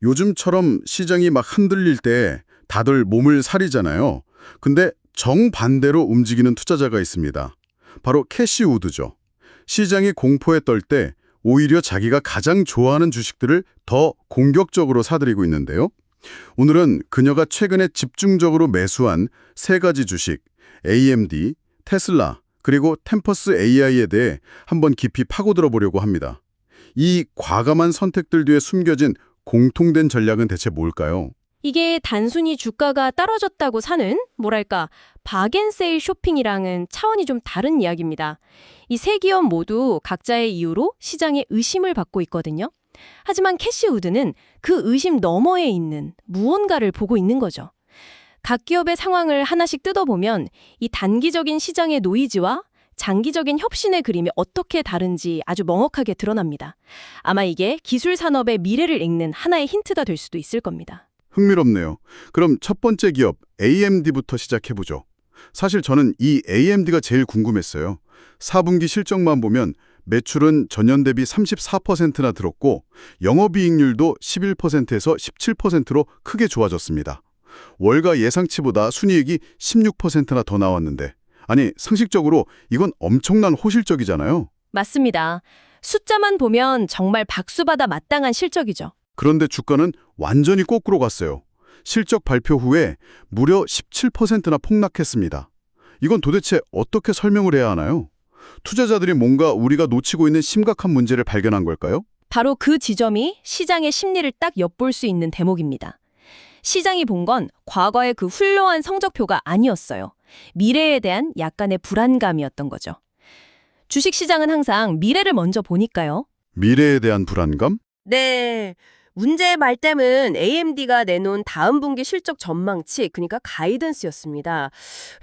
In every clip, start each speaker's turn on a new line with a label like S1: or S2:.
S1: 요즘처럼 시장이 막 흔들릴 때 다들 몸을 사리잖아요. 근데 정반대로 움직이는 투자자가 있습니다. 바로 캐시 우드죠. 시장이 공포에 떨 때 오히려 자기가 가장 좋아하는 주식들을 더 공격적으로 사들이고 있는데요. 오늘은 그녀가 최근에 집중적으로 매수한 세 가지 주식, AMD, 테슬라, 그리고 템퍼스 AI에 대해 한번 깊이 파고들어 보려고 합니다. 이 과감한 선택들 뒤에 숨겨진 공통된 전략은 대체 뭘까요?
S2: 이게 단순히 주가가 떨어졌다고 사는, 뭐랄까, 박앤세일 쇼핑이랑은 차원이 좀 다른 이야기입니다. 이 세 기업 모두 각자의 이유로 시장에 의심을 받고 있거든요. 하지만 캐시우드는 그 의심 너머에 있는 무언가를 보고 있는 거죠. 각 기업의 상황을 하나씩 뜯어보면 이 단기적인 시장의 노이즈와 장기적인 혁신의 그림이 어떻게 다른지 아주 명확하게 드러납니다. 아마 이게 기술 산업의 미래를 읽는 하나의 힌트가 될 수도 있을 겁니다.
S1: 흥미롭네요. 그럼 첫 번째 기업 AMD부터 시작해보죠. 사실 저는 이 AMD가 제일 궁금했어요. 4분기 실적만 보면 매출은 전년 대비 34%나 늘었고 영업이익률도 11%에서 17%로 크게 좋아졌습니다. 월가 예상치보다 순이익이 16%나 더 나왔는데 아니 상식적으로 이건 엄청난 호실적이잖아요.
S2: 맞습니다. 숫자만 보면 정말 박수받아 마땅한 실적이죠.
S1: 그런데 주가는 완전히 거꾸로 갔어요. 실적 발표 후에 무려 17%나 폭락했습니다. 이건 도대체 어떻게 설명을 해야 하나요? 투자자들이 뭔가 우리가 놓치고 있는 심각한 문제를 발견한 걸까요?
S2: 바로 그 지점이 시장의 심리를 딱 엿볼 수 있는 대목입니다. 시장이 본 건 과거의 그 훌륭한 성적표가 아니었어요. 미래에 대한 약간의 불안감이었던 거죠. 주식시장은 항상 미래를 먼저 보니까요.
S1: 미래에 대한 불안감?
S3: 네. 문제의 말땜은 AMD가 내놓은 다음 분기 실적 전망치, 그러니까 가이던스였습니다.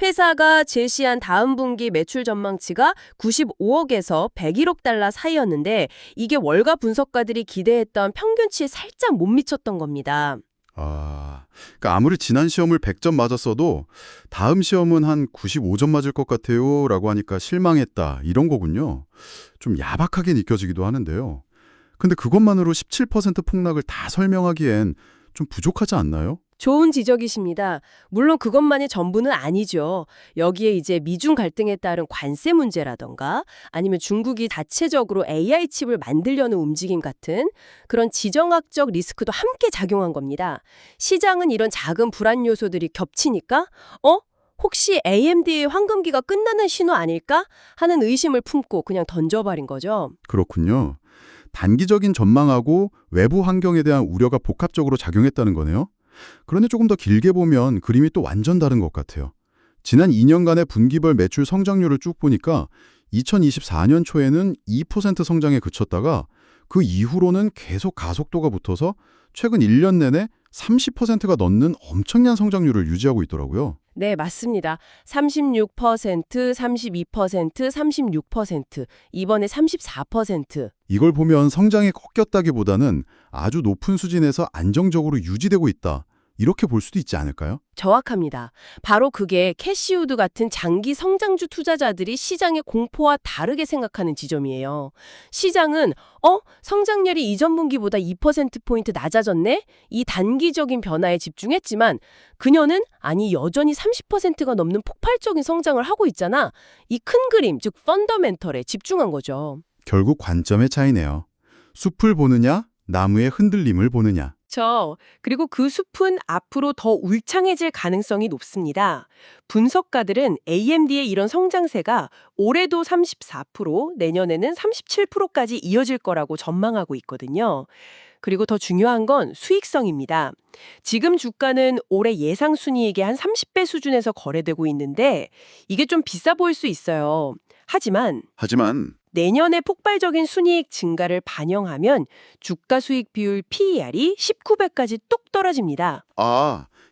S3: 회사가 제시한 다음 분기 매출 전망치가 95억에서 101억 달러 사이였는데 이게 월가 분석가들이 기대했던 평균치에 살짝 못 미쳤던 겁니다.
S1: 그러니까 아무리 지난 시험을 100점 맞았어도 다음 시험은 한 95점 맞을 것 같아요 라고 하니까 실망했다 이런 거군요. 좀 야박하게 느껴지기도 하는데요. 근데 그것만으로 17% 폭락을 다 설명하기엔 좀 부족하지 않나요?
S3: 좋은 지적이십니다. 물론 그것만이 전부는 아니죠. 여기에 이제 미중 갈등에 따른 관세 문제라던가 아니면 중국이 자체적으로 AI 칩을 만들려는 움직임 같은 그런 지정학적 리스크도 함께 작용한 겁니다. 시장은 이런 작은 불안 요소들이 겹치니까 혹시 AMD의 황금기가 끝나는 신호 아닐까 하는 의심을 품고 그냥 던져버린 거죠.
S1: 그렇군요. 단기적인 전망하고 외부 환경에 대한 우려가 복합적으로 작용했다는 거네요. 그런데 조금 더 길게 보면 그림이 또 완전 다른 것 같아요. 지난 2년간의 분기별 매출 성장률을 쭉 보니까 2024년 초에는 2% 성장에 그쳤다가 그 이후로는 계속 가속도가 붙어서 최근 1년 내내 30%가 넘는 엄청난 성장률을 유지하고 있더라고요.
S3: 네, 맞습니다. 36%, 32%, 36%, 이번에 34%.
S1: 이걸 보면 성장이 꺾였다기보다는 아주 높은 수준에서 안정적으로 유지되고 있다. 이렇게 볼 수도 있지 않을까요?
S3: 정확합니다. 바로 그게 캐시우드 같은 장기 성장주 투자자들이 시장의 공포와 다르게 생각하는 지점이에요. 시장은 성장률이 이전 분기보다 2%포인트 낮아졌네? 이 단기적인 변화에 집중했지만 그녀는 아니 여전히 30%가 넘는 폭발적인 성장을 하고 있잖아. 이 큰 그림, 즉 펀더멘털에 집중한 거죠.
S1: 결국 관점의 차이네요. 숲을 보느냐, 나무의 흔들림을 보느냐.
S3: 그리고 그 숲은 앞으로 더 울창해질 가능성이 높습니다. 분석가들은 AMD의 이런 성장세가 올해도 34%, 내년에는 37%까지 이어질 거라고 전망하고 있거든요. 그리고 더 중요한 건 수익성입니다. 지금 주가는 올해 예상 순이익의 한 30배 수준에서 거래되고 있는데 이게 좀 비싸 보일 수 있어요. 하지만 내년에 폭발적인 순이익 증가를 반영하면 주가 수익 비율 PER이 19배까지 뚝 떨어집니다.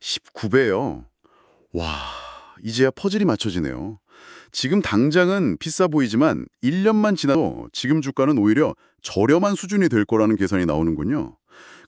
S1: 19배요. 와, 이제야 퍼즐이 맞춰지네요. 지금 당장은 비싸 보이지만 1년만 지나도 지금 주가는 오히려 저렴한 수준이 될 거라는 계산이 나오는군요.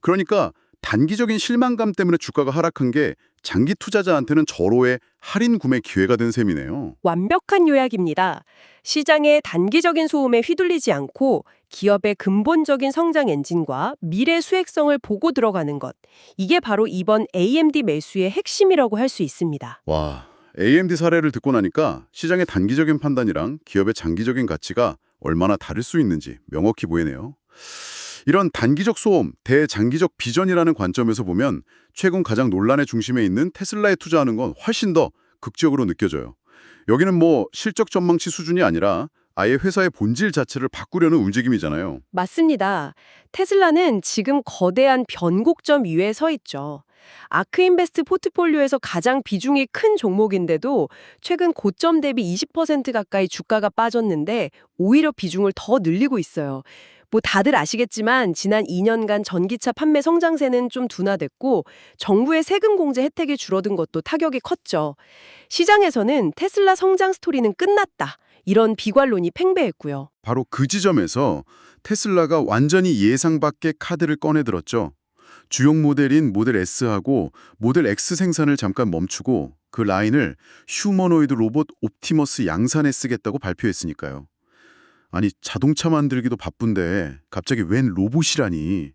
S1: 그러니까 단기적인 실망감 때문에 주가가 하락한 게 장기 투자자한테는 절호의 할인 구매 기회가 된 셈이네요.
S3: 완벽한 요약입니다. 시장의 단기적인 소음에 휘둘리지 않고 기업의 근본적인 성장 엔진과 미래 수익성을 보고 들어가는 것. 이게 바로 이번 AMD 매수의 핵심이라고 할 수 있습니다.
S1: 와, AMD 사례를 듣고 나니까 시장의 단기적인 판단이랑 기업의 장기적인 가치가 얼마나 다를 수 있는지 명확히 보이네요. 이런 단기적 소음, 대장기적 비전이라는 관점에서 보면 최근 가장 논란의 중심에 있는 테슬라에 투자하는 건 훨씬 더 극적으로 느껴져요. 여기는 뭐 실적 전망치 수준이 아니라 아예 회사의 본질 자체를 바꾸려는 움직임이잖아요.
S3: 맞습니다. 테슬라는 지금 거대한 변곡점 위에 서 있죠. 아크인베스트 포트폴리오에서 가장 비중이 큰 종목인데도 최근 고점 대비 20% 가까이 주가가 빠졌는데 오히려 비중을 더 늘리고 있어요. 뭐 다들 아시겠지만 지난 2년간 전기차 판매 성장세는 좀 둔화됐고 정부의 세금 공제 혜택이 줄어든 것도 타격이 컸죠. 시장에서는 테슬라 성장 스토리는 끝났다. 이런 비관론이 팽배했고요.
S1: 바로 그 지점에서 테슬라가 완전히 예상 밖의 카드를 꺼내들었죠. 주용 모델인 모델 S하고 모델 X 생산을 잠깐 멈추고 그 라인을 휴머노이드 로봇 옵티머스 양산에 쓰겠다고 발표했으니까요. 아니, 자동차 만들기도 바쁜데 갑자기 웬 로봇이라니.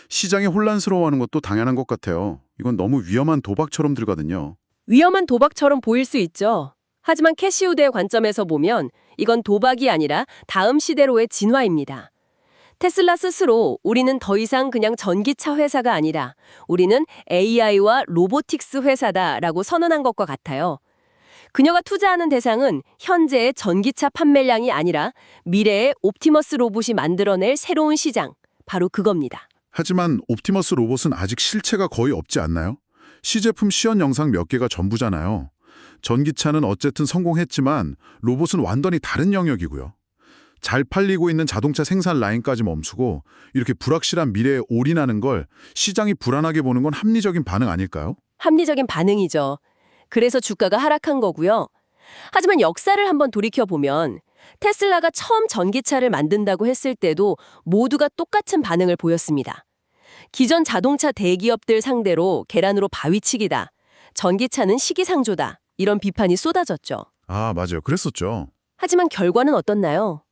S1: 시장이 혼란스러워하는 것도 당연한 것 같아요. 이건 너무 위험한 도박처럼 들거든요.
S3: 위험한 도박처럼 보일 수 있죠. 하지만 캐시우드의 관점에서 보면 이건 도박이 아니라 다음 시대로의 진화입니다. 테슬라 스스로 우리는 더 이상 그냥 전기차 회사가 아니라 우리는 AI와 로보틱스 회사다라고 선언한 것과 같아요. 그녀가 투자하는 대상은 현재의 전기차 판매량이 아니라 미래의 옵티머스 로봇이 만들어낼 새로운 시장, 바로 그겁니다.
S4: 하지만 옵티머스 로봇은 아직 실체가 거의 없지 않나요? 시제품 시연 영상 몇 개가 전부잖아요. 전기차는 어쨌든 성공했지만 로봇은 완전히 다른 영역이고요. 잘 팔리고 있는 자동차 생산 라인까지 멈추고 이렇게 불확실한 미래에 올인하는 걸 시장이 불안하게 보는 건 합리적인 반응 아닐까요?
S3: 합리적인 반응이죠. 그래서 주가가 하락한 거고요. 하지만 역사를 한번 돌이켜보면 테슬라가 처음 전기차를 만든다고 했을 때도 모두가 똑같은 반응을 보였습니다. 기존 자동차 대기업들 상대로 계란으로 바위치기다. 전기차는 시기상조다. 이런 비판이 쏟아졌죠.
S4: 아, 맞아요. 그랬었죠.
S3: 하지만 결과는 어떻나요?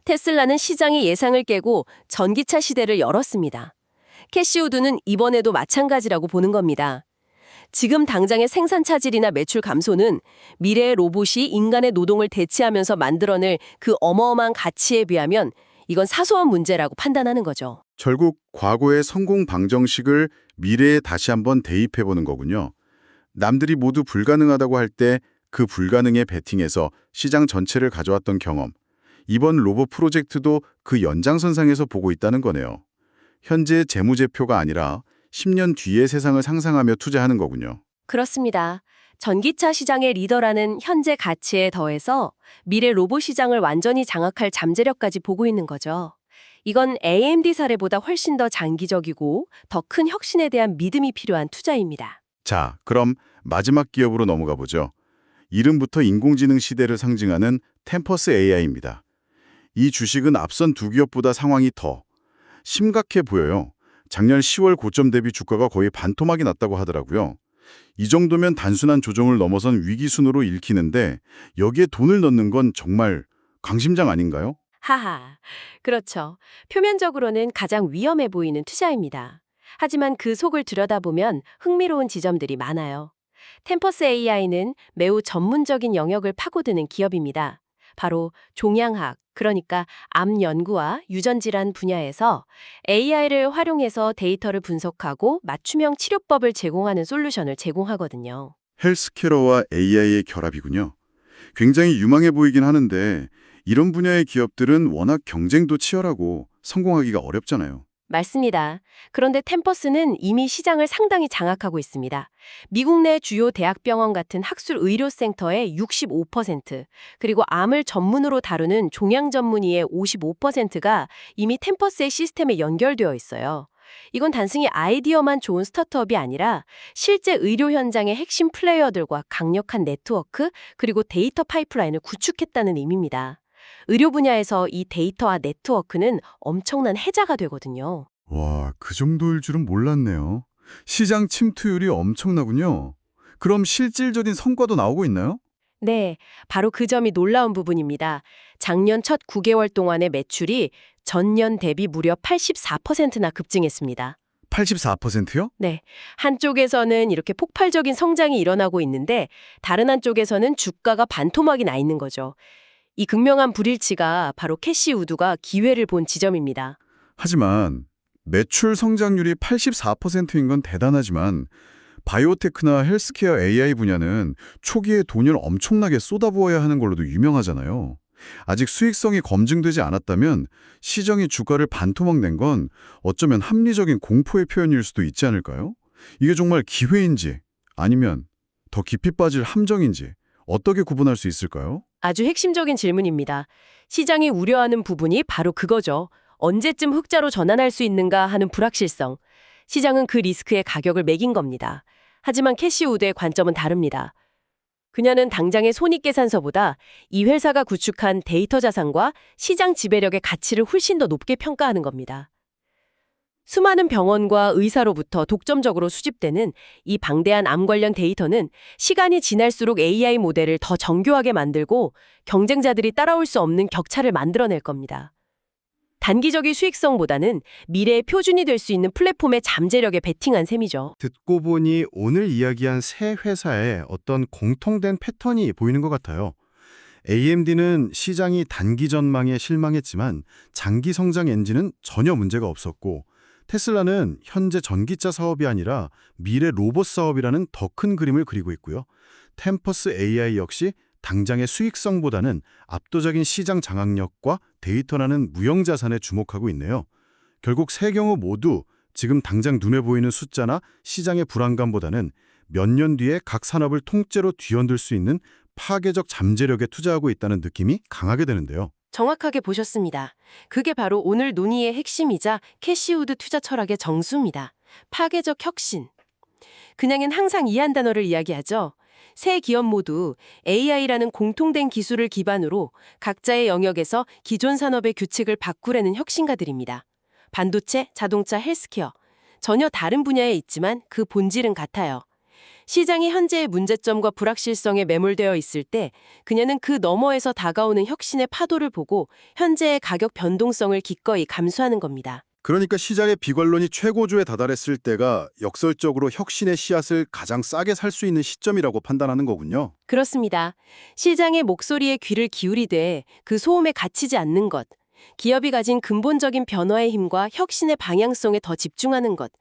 S3: 테슬라는 시장의 예상을 깨고 전기차 시대를 열었습니다. 캐시우드는 이번에도 마찬가지라고 보는 겁니다. 지금 당장의 생산 차질이나 매출 감소는 미래의 로봇이 인간의 노동을 대체하면서 만들어낼 그 어마어마한 가치에 비하면 이건 사소한 문제라고 판단하는 거죠.
S1: 결국 과거의 성공 방정식을 미래에 다시 한번 대입해보는 거군요. 남들이 모두 불가능하다고 할 때 그 불가능에 베팅해서 시장 전체를 가져왔던 경험. 이번 로봇 프로젝트도 그 연장선상에서 보고 있다는 거네요. 현재의 재무제표가 아니라 10년 뒤의 세상을 상상하며 투자하는 거군요.
S3: 그렇습니다. 전기차 시장의 리더라는 현재 가치에 더해서 미래 로봇 시장을 완전히 장악할 잠재력까지 보고 있는 거죠. 이건 AMD 사례보다 훨씬 더 장기적이고 더 큰 혁신에 대한 믿음이 필요한 투자입니다.
S1: 자, 그럼 마지막 기업으로 넘어가 보죠. 이름부터 인공지능 시대를 상징하는 템퍼스 AI입니다. 이 주식은 앞선 두 기업보다 상황이 더 심각해 보여요. 작년 10월 고점 대비 주가가 거의 반토막이 났다고 하더라고요. 이 정도면 단순한 조정을 넘어선 위기순으로 읽히는데 여기에 돈을 넣는 건 정말 강심장 아닌가요?
S3: 하하, 그렇죠. 표면적으로는 가장 위험해 보이는 투자입니다. 하지만 그 속을 들여다보면 흥미로운 지점들이 많아요. 템퍼스 AI는 매우 전문적인 영역을 파고드는 기업입니다. 바로 종양학, 그러니까 암 연구와 유전질환 분야에서 AI를 활용해서 데이터를 분석하고 맞춤형 치료법을 제공하는 솔루션을 제공하거든요.
S1: 헬스케어와 AI의 결합이군요. 굉장히 유망해 보이긴 하는데 이런 분야의 기업들은 워낙 경쟁도 치열하고 성공하기가 어렵잖아요.
S3: 맞습니다. 그런데 템퍼스는 이미 시장을 상당히 장악하고 있습니다. 미국 내 주요 대학병원 같은 학술 의료센터의 65%, 그리고 암을 전문으로 다루는 종양 전문의의 55%가 이미 템퍼스의 시스템에 연결되어 있어요. 이건 단순히 아이디어만 좋은 스타트업이 아니라 실제 의료 현장의 핵심 플레이어들과 강력한 네트워크, 그리고 데이터 파이프라인을 구축했다는 의미입니다. 의료 분야에서 이 데이터와 네트워크는 엄청난 해자가 되거든요.
S1: 와, 그 정도일 줄은 몰랐네요. 시장 침투율이 엄청나군요. 그럼 실질적인 성과도 나오고 있나요?
S3: 네, 바로 그 점이 놀라운 부분입니다. 작년 첫 9개월 동안의 매출이 전년 대비 무려 84%나 급증했습니다.
S1: 84%요?
S3: 네, 한쪽에서는 이렇게 폭발적인 성장이 일어나고 있는데 다른 한쪽에서는 주가가 반토막이 나 있는 거죠. 이 극명한 불일치가 바로 캐시 우드가 기회를 본 지점입니다.
S1: 하지만 매출 성장률이 84%인 건 대단하지만 바이오테크나 헬스케어 AI 분야는 초기에 돈을 엄청나게 쏟아부어야 하는 걸로도 유명하잖아요. 아직 수익성이 검증되지 않았다면 시장이 주가를 반토막 낸 건 어쩌면 합리적인 공포의 표현일 수도 있지 않을까요? 이게 정말 기회인지 아니면 더 깊이 빠질 함정인지 어떻게 구분할 수 있을까요?
S3: 아주 핵심적인 질문입니다. 시장이 우려하는 부분이 바로 그거죠. 언제쯤 흑자로 전환할 수 있는가 하는 불확실성. 시장은 그 리스크에 가격을 매긴 겁니다. 하지만 캐시우드의 관점은 다릅니다. 그녀는 당장의 손익계산서보다 이 회사가 구축한 데이터 자산과 시장 지배력의 가치를 훨씬 더 높게 평가하는 겁니다. 수많은 병원과 의사로부터 독점적으로 수집되는 이 방대한 암 관련 데이터는 시간이 지날수록 AI 모델을 더 정교하게 만들고 경쟁자들이 따라올 수 없는 격차를 만들어낼 겁니다. 단기적인 수익성보다는 미래의 표준이 될 수 있는 플랫폼의 잠재력에 베팅한 셈이죠.
S5: 듣고 보니 오늘 이야기한 세 회사에 어떤 공통된 패턴이 보이는 것 같아요. AMD는 시장이 단기 전망에 실망했지만 장기 성장 엔진은 전혀 문제가 없었고, 테슬라는 현재 전기차 사업이 아니라 미래 로봇 사업이라는 더 큰 그림을 그리고 있고요. 템퍼스 AI 역시 당장의 수익성보다는 압도적인 시장 장악력과 데이터라는 무형자산에 주목하고 있네요. 결국 세 경우 모두 지금 당장 눈에 보이는 숫자나 시장의 불안감보다는 몇 년 뒤에 각 산업을 통째로 뒤흔들 수 있는 파괴적 잠재력에 투자하고 있다는 느낌이 강하게 되는데요.
S3: 정확하게 보셨습니다. 그게 바로 오늘 논의의 핵심이자 캐시우드 투자 철학의 정수입니다. 파괴적 혁신. 그냥은 항상 이 한 단어를 이야기하죠. 세 기업 모두 AI라는 공통된 기술을 기반으로 각자의 영역에서 기존 산업의 규칙을 바꾸려는 혁신가들입니다. 반도체, 자동차, 헬스케어. 전혀 다른 분야에 있지만 그 본질은 같아요. 시장이 현재의 문제점과 불확실성에 매몰되어 있을 때 그녀는 그 너머에서 다가오는 혁신의 파도를 보고 현재의 가격 변동성을 기꺼이 감수하는 겁니다.
S1: 그러니까 시장의 비관론이 최고조에 다다랐을 때가 역설적으로 혁신의 씨앗을 가장 싸게 살 수 있는 시점이라고 판단하는 거군요.
S3: 그렇습니다. 시장의 목소리에 귀를 기울이되 그 소음에 갇히지 않는 것, 기업이 가진 근본적인 변화의 힘과 혁신의 방향성에 더 집중하는 것.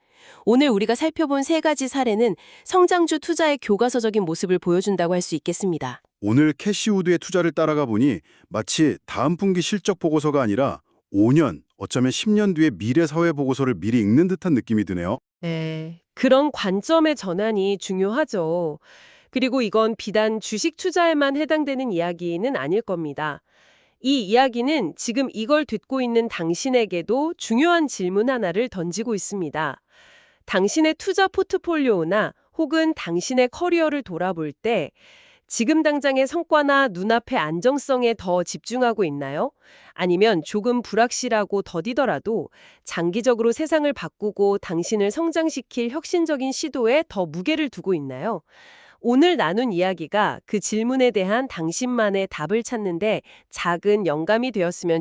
S3: 오늘 우리가 살펴본 세 가지 사례는 성장주 투자의 교과서적인 모습을 보여준다고 할 수 있겠습니다.
S1: 오늘 캐시우드의 투자를 따라가 보니 마치 다음 분기 실적 보고서가 아니라 5년, 어쩌면 10년 뒤의 미래 사회 보고서를 미리 읽는 듯한 느낌이 드네요.
S3: 네, 그런 관점의 전환이 중요하죠. 그리고 이건 비단 주식 투자에만 해당되는 이야기는 아닐 겁니다. 이 이야기는 지금 이걸 듣고 있는 당신에게도 중요한 질문 하나를 던지고 있습니다. 당신의 투자 포트폴리오나 혹은 당신의 커리어를 돌아볼 때 지금 당장의 성과나 눈앞의 안정성에 더 집중하고 있나요? 아니면 조금 불확실하고 더디더라도 장기적으로 세상을 바꾸고 당신을 성장시킬 혁신적인 시도에 더 무게를 두고 있나요? 오늘 나눈 이야기가 그 질문에 대한 당신만의 답을 찾는데 작은 영감이 되었으면 좋겠습니다.